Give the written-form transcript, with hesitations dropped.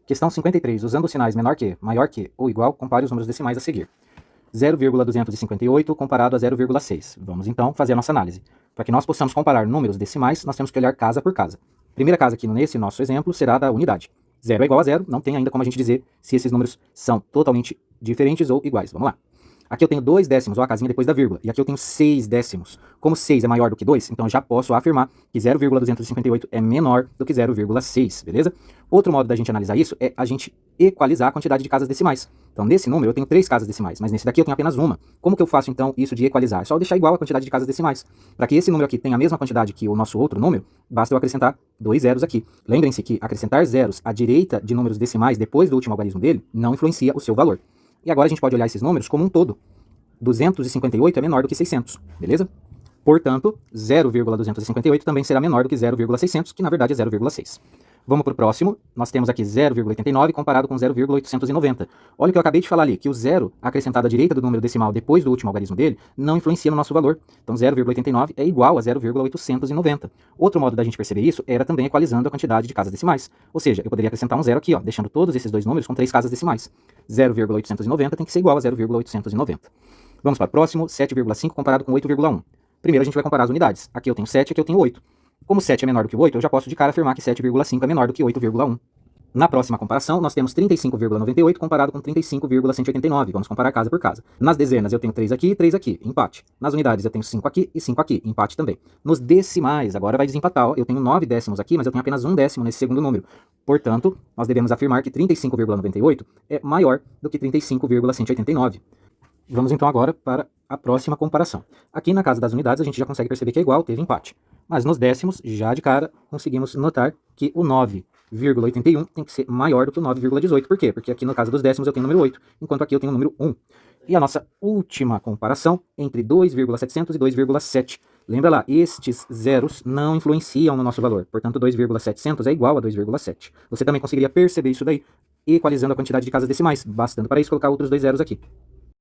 Questão 53. Usando os sinais menor que, maior que ou igual, compare os números decimais a seguir. 0,258 comparado a 0,6. Vamos então fazer a nossa análise. Para que nós possamos comparar números decimais, nós temos que olhar casa por casa. Primeira casa aqui nesse nosso exemplo será da unidade. 0 é igual a 0, não tem ainda como a gente dizer se esses números são totalmente diferentes ou iguais. Vamos lá. Aqui eu tenho 2 décimos, ó, a casinha depois da vírgula, e aqui eu tenho 6 décimos. Como 6 é maior do que 2, então eu já posso afirmar que 0,258 é menor do que 0,6, beleza? Outro modo da gente analisar isso é a gente equalizar a quantidade de casas decimais. Então nesse número eu tenho 3 casas decimais, mas nesse daqui eu tenho apenas uma. Como que eu faço então isso de equalizar? É só eu deixar igual a quantidade de casas decimais. Para que esse número aqui tenha a mesma quantidade que o nosso outro número, basta eu acrescentar 2 zeros aqui. Lembrem-se que acrescentar zeros à direita de números decimais depois do último algarismo dele não influencia o seu valor. E agora a gente pode olhar esses números como um todo. 258 é menor do que 600, beleza? Portanto, 0,258 também será menor do que 0,600, que na verdade é 0,6. Vamos para o próximo. Nós temos aqui 0,89 comparado com 0,890. Olha o que eu acabei de falar ali, que o zero acrescentado à direita do número decimal depois do último algarismo dele não influencia no nosso valor. Então 0,89 é igual a 0,890. Outro modo da gente perceber isso era também equalizando a quantidade de casas decimais. Ou seja, eu poderia acrescentar um zero aqui, ó, deixando todos esses dois números com 3 casas decimais. 0,890 tem que ser igual a 0,890. Vamos para o próximo, 7,5 comparado com 8,1. Primeiro a gente vai comparar as unidades. Aqui eu tenho 7, aqui eu tenho 8. Como 7 é menor do que 8, eu já posso de cara afirmar que 7,5 é menor do que 8,1. Na próxima comparação, nós temos 35,98 comparado com 35,189. Vamos comparar casa por casa. Nas dezenas eu tenho 3 aqui e 3 aqui, empate. Nas unidades eu tenho 5 aqui e 5 aqui, empate também. Nos decimais, agora vai desempatar. Ó. Eu tenho 9 décimos aqui, mas eu tenho apenas 1 décimo nesse segundo número. Portanto, nós devemos afirmar que 35,98 é maior do que 35,189. Vamos então agora para a próxima comparação. Aqui na casa das unidades a gente já consegue perceber que é igual, teve empate. Mas nos décimos, já de cara, conseguimos notar que o 9,81 tem que ser maior do que o 9,18. Por quê? Porque aqui no caso dos décimos eu tenho o número 8, enquanto aqui eu tenho o número 1. E a nossa última comparação entre 2,700 e 2,7. Lembra lá, estes zeros não influenciam no nosso valor. Portanto, 2,700 é igual a 2,7. Você também conseguiria perceber isso daí equalizando a quantidade de casas decimais, bastando para isso colocar outros 2 zeros aqui.